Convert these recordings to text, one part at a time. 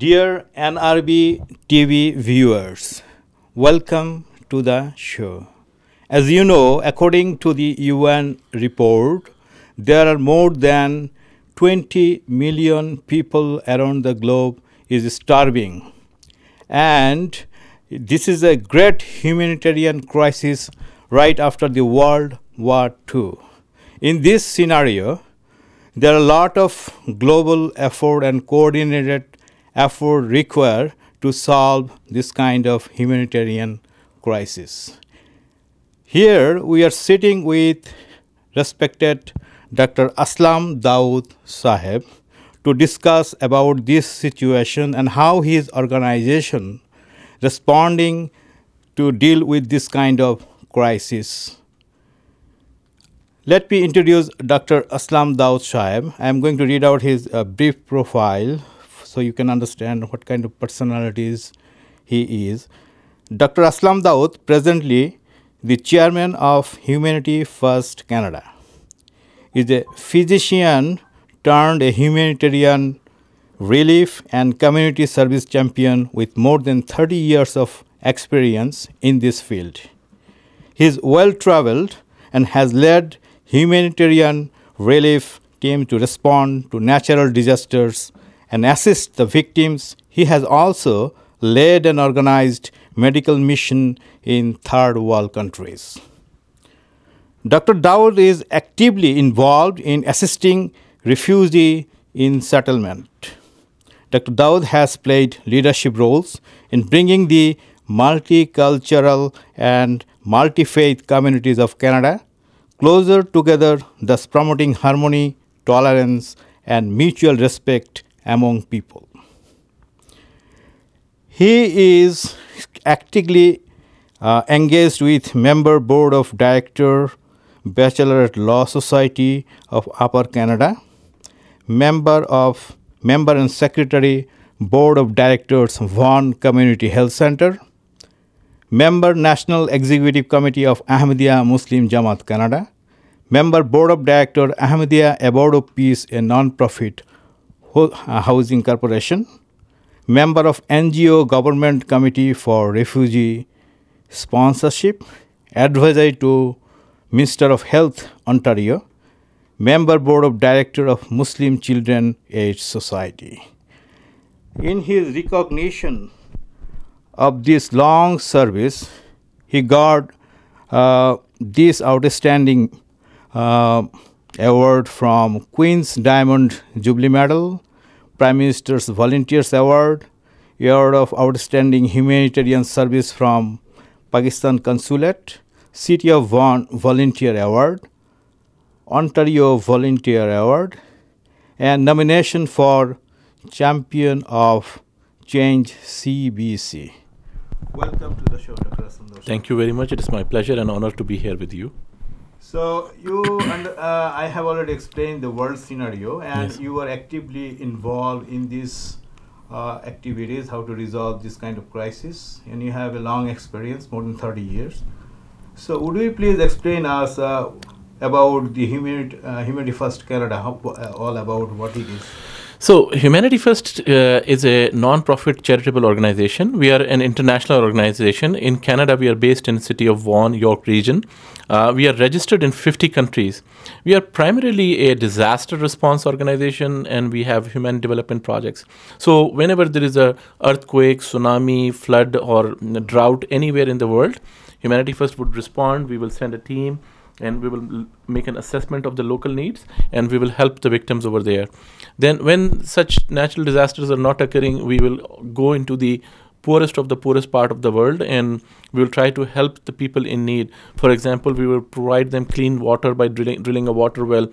Dear NRB TV viewers, welcome to the show. As you know, according to the UN report, there are more than 20 million people around the globe is starving. And this is a great humanitarian crisis right after the World War II. In this scenario, there are a lot of global effort and coordinated effort required to solve this kind of humanitarian crisis. Here we are sitting with respected Dr. Aslam Daud Saheb to discuss about this situation and how his organization responding to deal with this kind of crisis. Let me introduce Dr. Aslam Daud Saheb. I am going to read out his brief profile so you can understand what kind of personalities he is. Dr. Aslam Daud, presently the chairman of Humanity First Canada, is a physician turned a humanitarian relief and community service champion with more than 30 years of experience in this field. He is well-traveled and has led humanitarian relief team to respond to natural disasters and assist the victims. He has also led and organized medical mission in third world countries. Dr. Daud is actively involved in assisting refugees in settlement. Dr. Daud has played leadership roles in bringing the multicultural and multi-faith communities of Canada closer together, thus promoting harmony, tolerance, and mutual respect among people. He is actively engaged with member board of director, Bachelor at Law Society of Upper Canada, member and secretary, board of directors, Vaughan Community Health Center, member National Executive Committee of Ahmadiyya Muslim Jamaat Canada, member board of director, Ahmadiyya Abode of Peace, a non-profit housing corporation, member of NGO Government Committee for Refugee Sponsorship, advisor to Minister of Health, Ontario, member board of director of Muslim Children Aid Society. In his recognition of this long service, he got this outstanding award from Queen's Diamond Jubilee Medal, Prime Minister's Volunteers Award, Award of Outstanding Humanitarian Service from Pakistan Consulate, City of Vaughan Volunteer Award, Ontario Volunteer Award, and nomination for Champion of Change CBC. Welcome to the show, Dr. Aslam Daud. Thank you very much. It is my pleasure and honor to be here with you. So you and I have already explained the world scenario, and Yes. you are actively involved in these activities, how to resolve this kind of crisis, and you have a long experience, more than 30 years. So would you please explain us about the Humanity First Canada, all about what it is? So, Humanity First is a non-profit charitable organization. We are an international organization. In Canada, we are based in the city of Vaughan, York region. We are registered in 50 countries. We are primarily a disaster response organization, and we have human development projects. So, whenever there is a earthquake, tsunami, flood, or drought anywhere in the world, Humanity First would respond. We will send a team, and we will make an assessment of the local needs, and we will help the victims over there. Then when such natural disasters are not occurring, we will go into the poorest of the poorest part of the world, and we will try to help the people in need. For example, we will provide them clean water by drilling a water well.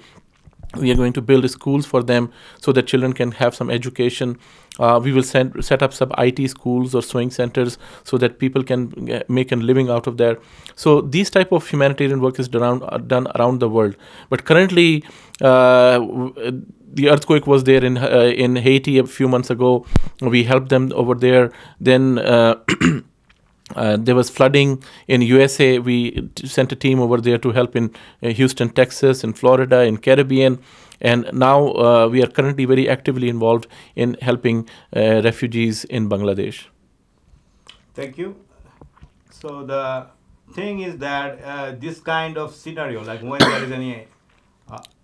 We are going to build schools for them so that children can have some education. We will set up some IT schools or sewing centers so that people can make a living out of there. So these type of humanitarian work is done around the world. But currently, the earthquake was there in Haiti a few months ago. We helped them over there. Then There was flooding in USA. We sent a team over there to help in Houston, Texas, in Florida, in Caribbean. And now we are currently very actively involved in helping refugees in Bangladesh. Thank you. So the thing is that this kind of scenario, like when there is any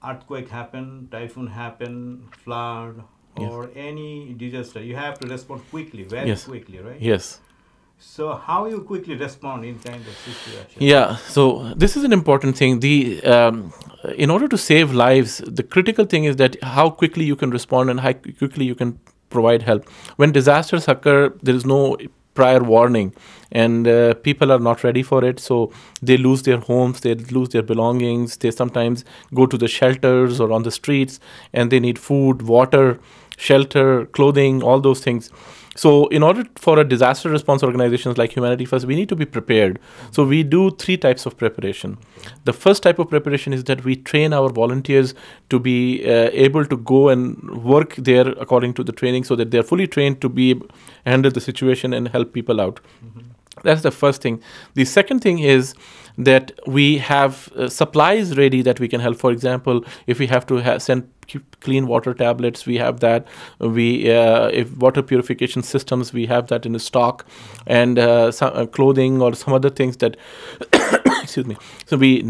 earthquake happen, typhoon happen, flood, or any disaster, you have to respond quickly, very quickly, right? Yes. So how you quickly respond in kind of situation? Yeah, so this is an important thing. In order to save lives, the critical thing is that how quickly you can respond and how quickly you can provide help. When disasters occur, there is no prior warning, and people are not ready for it, so they lose their homes, they lose their belongings, they sometimes go to the shelters or on the streets, and they need food, water, shelter, clothing, all those things. So in order for a disaster response organizations like Humanity First, we need to be prepared. So we do 3 types of preparation. The first type of preparation is that we train our volunteers to be able to go and work there according to the training, so that they're fully trained to be handle the situation and help people out. That's the first thing. The second thing is that we have supplies ready that we can help. For example, if we have to send clean water tablets, we have that. If water purification systems, we have that in the stock, and some clothing or some other things that excuse me. So we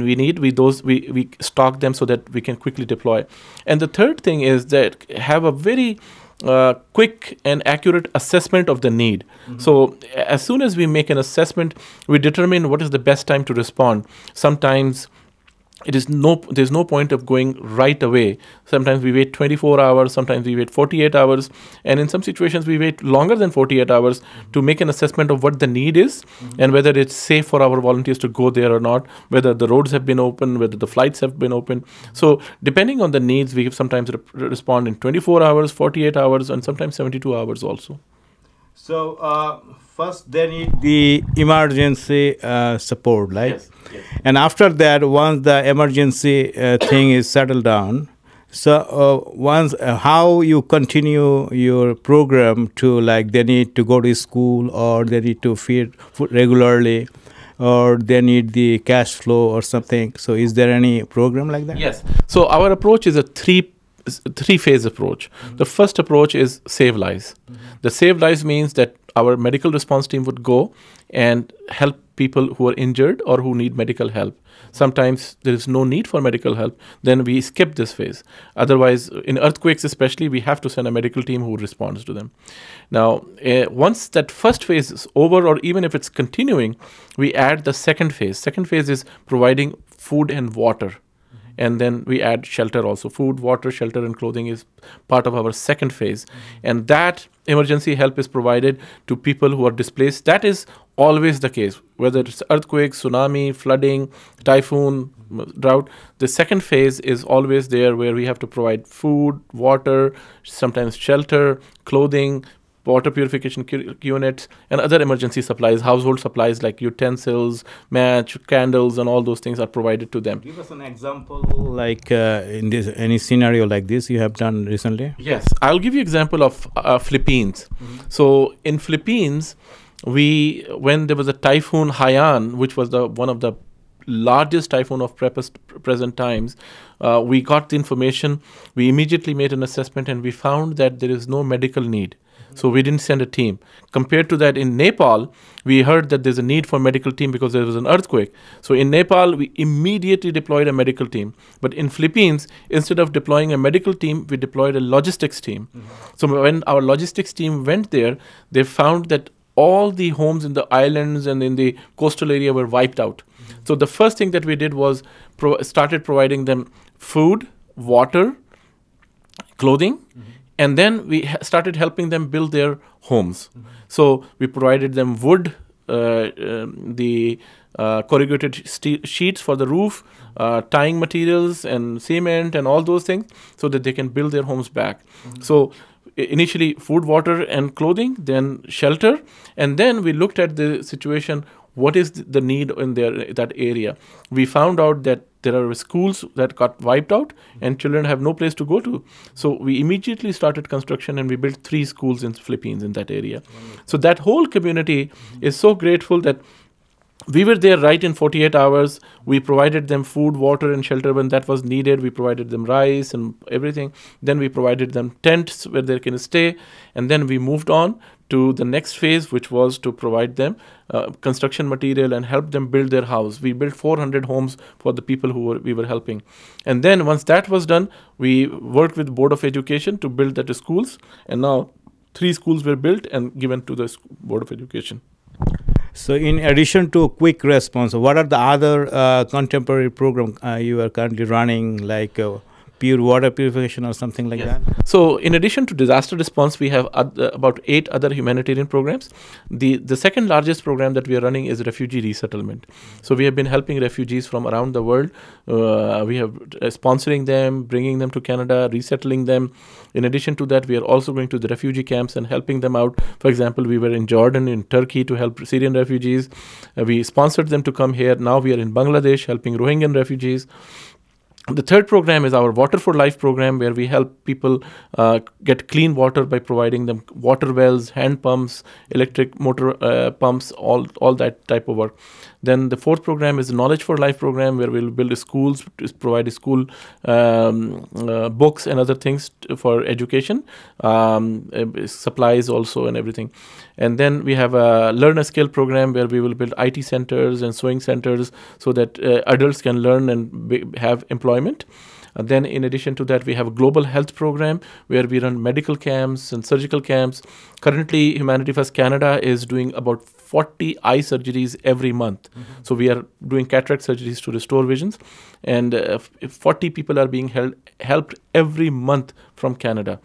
stock them so that we can quickly deploy. And the third thing is that have a very quick and accurate assessment of the need. So as soon as we make an assessment, we determine what is the best time to respond. Sometimes there's no point of going right away. Sometimes we wait 24 hours, sometimes we wait 48 hours, and in some situations we wait longer than 48 hours to make an assessment of what the need is and whether it's safe for our volunteers to go there or not, whether the roads have been open, whether the flights have been open. So depending on the needs, we sometimes respond in 24 hours, 48 hours, and sometimes 72 hours also. So first they need the emergency support, right? Yes. And after that, once the emergency thing is settled down, so how you continue your program to, like, they need to go to school, or they need to feed food regularly, or they need the cash flow or something. So is there any program like that? Yes. So our approach is a three-phase approach. The first approach is save lives. The save lives means that our medical response team would go and help people who are injured or who need medical help. Sometimes there is no need for medical help, then we skip this phase. Otherwise, in earthquakes especially, we have to send a medical team who responds to them. Now, once that first phase is over, or even if it's continuing, we add the second phase. Second phase is providing food and water. And then we add shelter also. Food, water, shelter, and clothing is part of our second phase. And that emergency help is provided to people who are displaced. That is always the case, whether it's earthquake, tsunami, flooding, typhoon, drought. The second phase is always there, where we have to provide food, water, sometimes shelter, clothing, water purification units, and other emergency supplies, household supplies like utensils, match, candles, and all those things are provided to them. Give us an example, like in this any scenario like this you have done recently. Yes, I'll give you example of Philippines. So in Philippines, when there was a typhoon Haiyan, which was one of the largest typhoon of present times, we got the information, we immediately made an assessment, and we found that there is no medical need. So we didn't send a team. Compared to that, in Nepal, we heard that there's a need for a medical team because there was an earthquake. So in Nepal, we immediately deployed a medical team. But in Philippines, instead of deploying a medical team, we deployed a logistics team. So when our logistics team went there, they found that all the homes in the islands and in the coastal area were wiped out. So the first thing that we did was started providing them food, water, clothing, and then we started helping them build their homes. So we provided them wood, the corrugated sheets for the roof, tying materials and cement and all those things, so that they can build their homes back. So initially food, water, and clothing, then shelter, and then we looked at the situation. What is the need in that area? We found out that there are schools that got wiped out and children have no place to go to. So we immediately started construction and we built 3 schools in the Philippines in that area. So that whole community is so grateful that we were there right in 48 hours. We provided them food, water, and shelter when that was needed. We provided them rice and everything. Then we provided them tents where they can stay. And then we moved on to the next phase, which was to provide them construction material and help them build their house. We built 400 homes for the people we were helping. And then once that was done, we worked with Board of Education to build the schools. And now 3 schools were built and given to the Board of Education. So in addition to quick response, what are the other contemporary programs you are currently running, like pure water purification or something like that? So in addition to disaster response, we have about 8 other humanitarian programs. The second largest program that we are running is refugee resettlement. So we have been helping refugees from around the world. We have sponsoring them, bringing them to Canada, resettling them. In addition to that, we are also going to the refugee camps and helping them out. For example, we were in Jordan, in Turkey to help Syrian refugees. We sponsored them to come here. Now we are in Bangladesh helping Rohingya refugees. The third program is our Water for Life program, where we help people get clean water by providing them water wells, hand pumps, electric motor pumps, all that type of work. Then the fourth program is the Knowledge for Life program, where we'll build schools, provide school books and other things for education, supplies also and everything. And then we have a Learn a Skill program, where we will build IT centers and sewing centers so that adults can learn and have employment. Then in addition to that, we have a global health program where we run medical camps and surgical camps. Currently, Humanity First Canada is doing about 40 eye surgeries every month. So we are doing cataract surgeries to restore visions. And 40 people are being helped every month from Canada.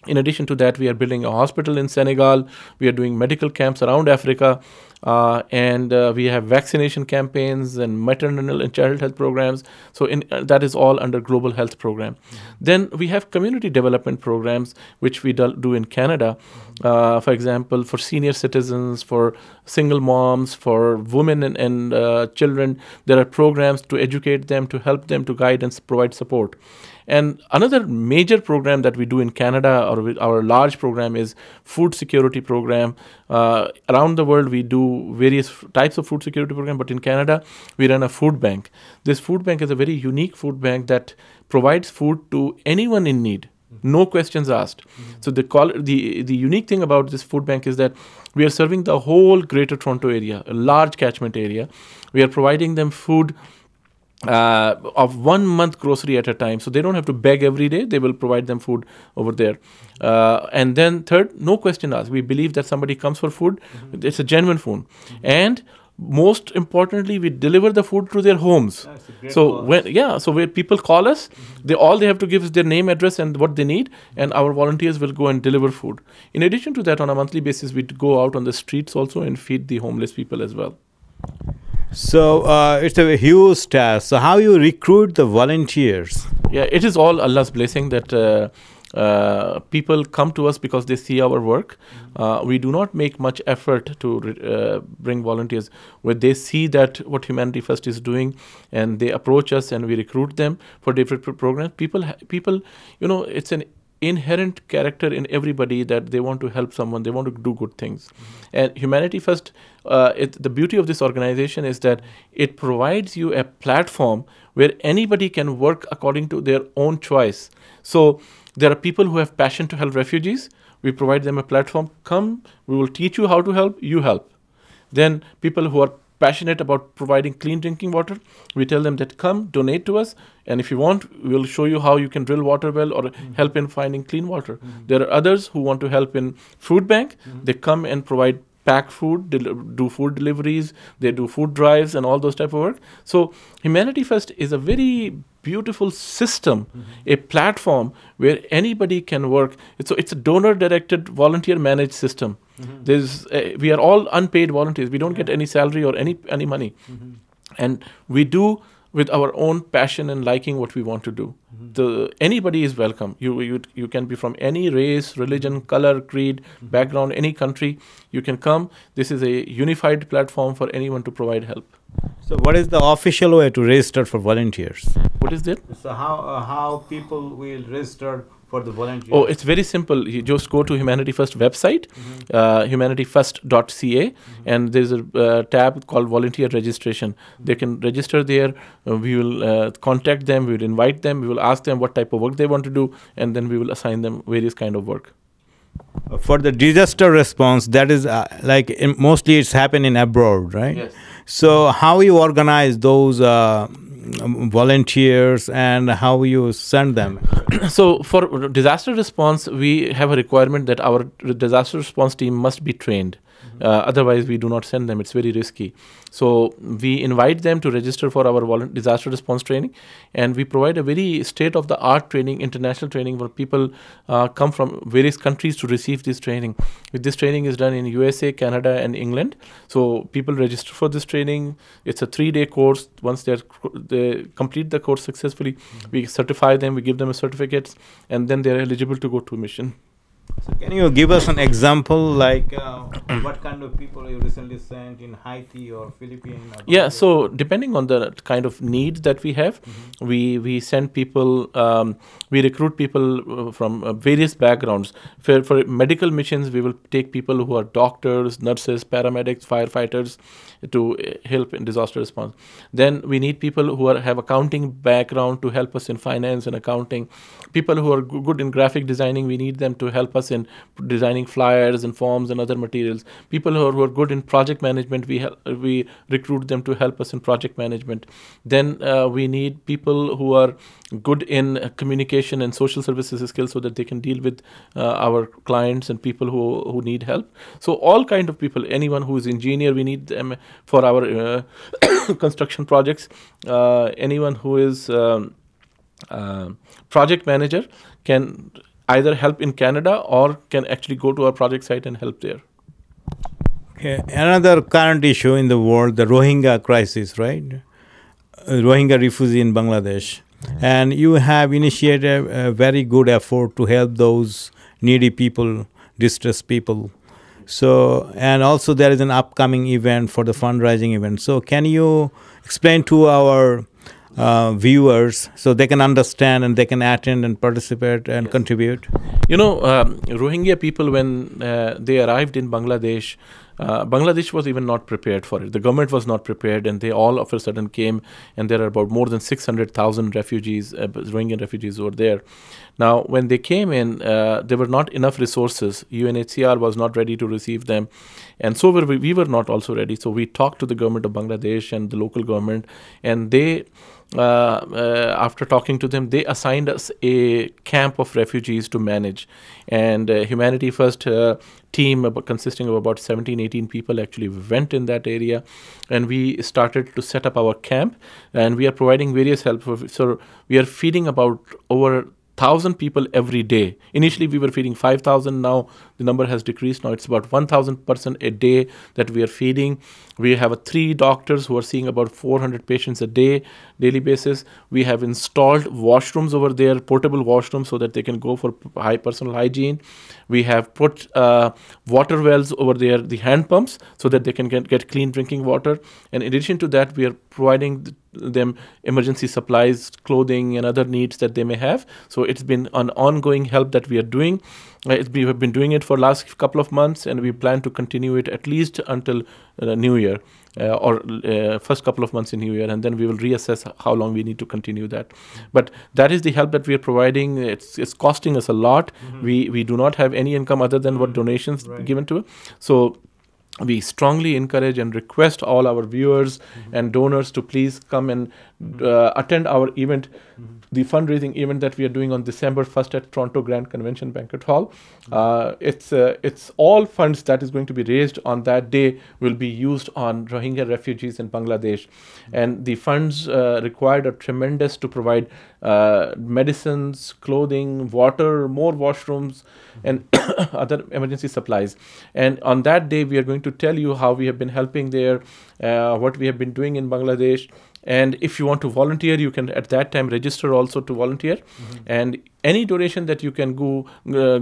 In addition to that, we are building a hospital in Senegal. We are doing medical camps around Africa. And we have vaccination campaigns and maternal and child health programs. So that is all under Global Health Program. Then we have community development programs, which we do in Canada. For example, for senior citizens, for single moms, for women and children, there are programs to educate them, to help them, to guide and provide support. And another major program that we do in Canada, or our large program, is food security program. Around the world, we do various types of food security program, but in Canada, we run a food bank. This food bank is a very unique food bank that provides food to anyone in need. No questions asked. So the unique thing about this food bank is that we are serving the whole Greater Toronto area, a large catchment area. We are providing them food of 1 month grocery at a time. So they don't have to beg every day. They will provide them food over there. And then third, no question asked. We believe that somebody comes for food. It's a genuine food. And most importantly, we deliver the food to their homes. So when people call us, they have to give us their name, address, and what they need, and our volunteers will go and deliver food. In addition to that, on a monthly basis, we go out on the streets also and feed the homeless people as well. So it's a huge task. So how you recruit the volunteers? Yeah, it is all Allah's blessing that people come to us because they see our work. We do not make much effort to bring volunteers. When they see that what Humanity First is doing, and they approach us and we recruit them for different programs, people, it's an inherent character in everybody that they want to help someone, they want to do good things. And Humanity First, the beauty of this organization is that it provides you a platform where anybody can work according to their own choice. So there are people who have passion to help refugees. We provide them a platform. Come, we will teach you how to help, you help. Then people who are passionate about providing clean drinking water, we tell them that come, donate to us, and if you want, we'll show you how you can drill water well or help in finding clean water. There are others who want to help in food bank. They come and provide pack food, do food deliveries, they do food drives and all those type of work. So Humanity First is a very beautiful system, a platform where anybody can work. It's a donor-directed, volunteer-managed system. We are all unpaid volunteers. We don't get any salary or any money. And we do with our own passion and liking what we want to do. Anybody is welcome. You can be from any race, religion, color, creed, background, any country. You can come. This is a unified platform for anyone to provide help. So what is the official way to register for volunteers? What is that? So how people will register for the volunteers? Oh, it's very simple. You just go to Humanity First website, humanityfirst.ca, and there's a tab called Volunteer Registration. They can register there. We will contact them. We will invite them. We will ask them what type of work they want to do, and then we will assign them various kind of work. For the disaster response, that is mostly it's happened in abroad, right? Yes. So how you organize those volunteers and how you send them? So for disaster response, we have a requirement that our disaster response team must be trained. Otherwise, we do not send them. It's very risky. So we invite them to register for our disaster response training, and we provide a very state-of-the-art training, international training, where people come from various countries to receive this training. This training is done in USA, Canada, and England. So people register for this training. It's a 3-day course. Once they complete the course successfully, we certify them, we give them a certificates, and then they're eligible to go to mission. So can you give us an example, like what kind of people you recently sent in Haiti or Philippines? Yeah, so depending on the kind of needs that we have, we send people, we recruit people from various backgrounds. For medical missions, we will take people who are doctors, nurses, paramedics, firefighters to help in disaster response. Then we need people who have accounting background to help us in finance and accounting. People who are good in graphic designing, we need them to help us in designing flyers and forms and other materials. People who are good in project management, we recruit them to help us in project management. Then we need people who are good in communication and social services skills so that they can deal with our clients and people who need help. So all kind of people, anyone who is engineer, we need them for our construction projects. Anyone who is project manager can either help in Canada or can actually go to our project site and help there. Okay. Another current issue in the world, the Rohingya crisis, right? Rohingya refugee in Bangladesh. And you have initiated a very good effort to help those needy people, distressed people. So, and also there is an upcoming event for the fundraising event. So can you explain to our viewers so they can understand and they can attend and participate and contribute? You know, Rohingya people, when they arrived in Bangladesh, Bangladesh was even not prepared for it. The government was not prepared, and they all of a sudden came, and there are about more than 600,000 refugees, Rohingya refugees who were there. Now, when they came in, there were not enough resources. UNHCR was not ready to receive them, and so we were not also ready. So we talked to the government of Bangladesh and the local government, and they, after talking to them, they assigned us a camp of refugees to manage. And Humanity First team consisting of about 17-18 people actually went in that area, and we started to set up our camp, and we are providing various help. So we are feeding about over 1,000 people every day. Initially, we were feeding 5,000. Now the number has decreased. Now it's about 1,000 person a day that we are feeding. We have 3 doctors who are seeing about 400 patients a day, daily basis. We have installed washrooms over there, portable washrooms, so that they can go for high personal hygiene. We have put water wells over there, the hand pumps, so that they can get clean drinking water. And in addition to that, we are providing them emergency supplies, clothing, and other needs that they may have. So it's been an ongoing help that we are doing. We have been doing it for last couple of months, and we plan to continue it at least until New Year or first couple of months in New Year, and then we will reassess how long we need to continue that. But that is the help that we are providing. It's costing us a lot. We do not have any income other than what donations given to it. So we strongly encourage and request all our viewers and donors to please come and attend our event, the fundraising event that we are doing on December 1st at Toronto Grand Convention Banquet Hall. It's all funds that is going to be raised on that day will be used on Rohingya refugees in Bangladesh. And the funds required are tremendous to provide medicines, clothing, water, more washrooms, and other emergency supplies. And on that day, we are going to tell you how we have been helping there, what we have been doing in Bangladesh. And if you want to volunteer, you can at that time register also to volunteer. And any donation that you can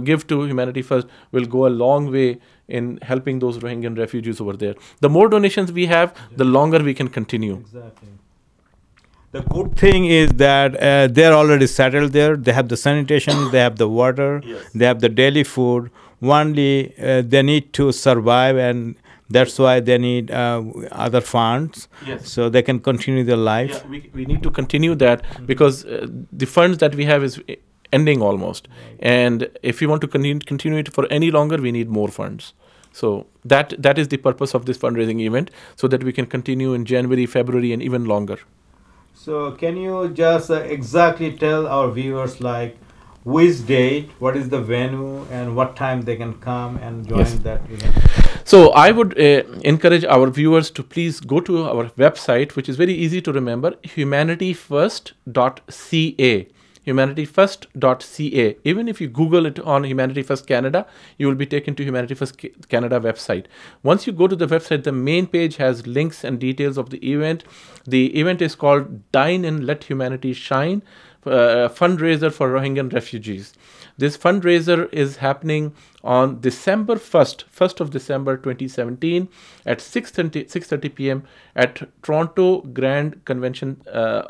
give to Humanity First will go a long way in helping those Rohingya refugees over there. The more donations we have, the longer we can continue. Exactly. The good thing is that they're already settled there. They have the sanitation, they have the water, they have the daily food. Only they need to survive, and that's why they need other funds, so they can continue their life. Yeah, we need to continue that because the funds that we have is ending almost. And if we want to continue it for any longer, we need more funds. So that is the purpose of this fundraising event, so that we can continue in January, February, and even longer. So can you just exactly tell our viewers, like, which date, what is the venue, and what time they can come and join that event? So I would encourage our viewers to please go to our website, which is very easy to remember, humanityfirst.ca. humanityfirst.ca. Even if you Google it on Humanity First Canada, you will be taken to Humanity First Canada website. Once you go to the website, the main page has links and details of the event. The event is called Dine and Let Humanity Shine, fundraiser for Rohingya refugees. This fundraiser is happening on December 1st of December 2017 at 6:30 p.m. at Toronto Grand Convention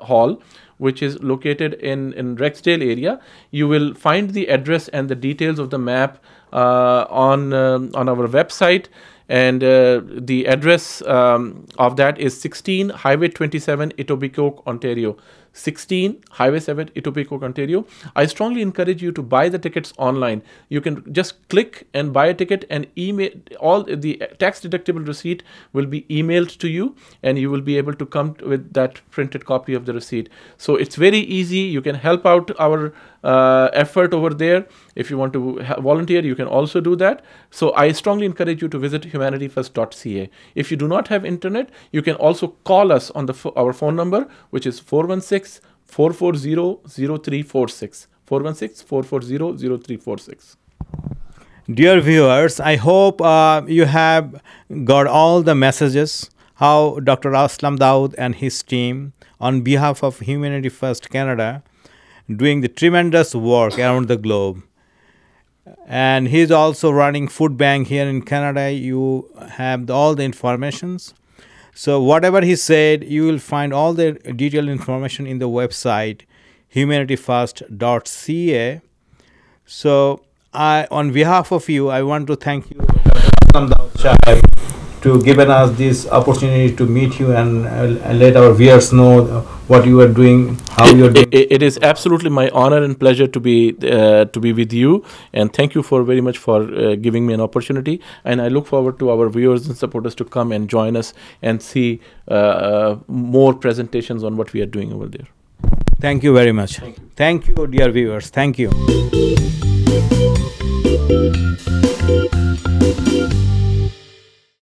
Hall, which is located in Rexdale area. You will find the address and the details of the map on our website. And the address of that is 16 Highway 27, Etobicoke, Ontario. 16 Highway 7, Etobicoke, Ontario. I strongly encourage you to buy the tickets online. You can just click and buy a ticket, and email all the tax deductible receipt will be emailed to you, and you will be able to come with that printed copy of the receipt. So it's very easy. You can help out our effort over there. If you want to volunteer, you can also do that. So I strongly encourage you to visit humanityfirst.ca. If you do not have internet, you can also call us on our phone number, which is 416-440-0346. 416-440-0346. Dear viewers, I hope you have got all the messages how Dr. Aslam Daud and his team, on behalf of Humanity First Canada, doing the tremendous work around the globe. And he's also running food bank here in Canada. You have all the informations. So whatever he said, you will find all the detailed information in the website humanityfirst.ca. So on behalf of you, I want to thank you, Dr. Aslam Daud, to giving us this opportunity to meet you and let our viewers know what you are doing, how you are doing. It is absolutely my honor and pleasure to be with you, and thank you very much for giving me an opportunity. And I look forward to our viewers and supporters to come and join us and see more presentations on what we are doing over there. Thank you very much. Thank you, dear viewers. Thank you.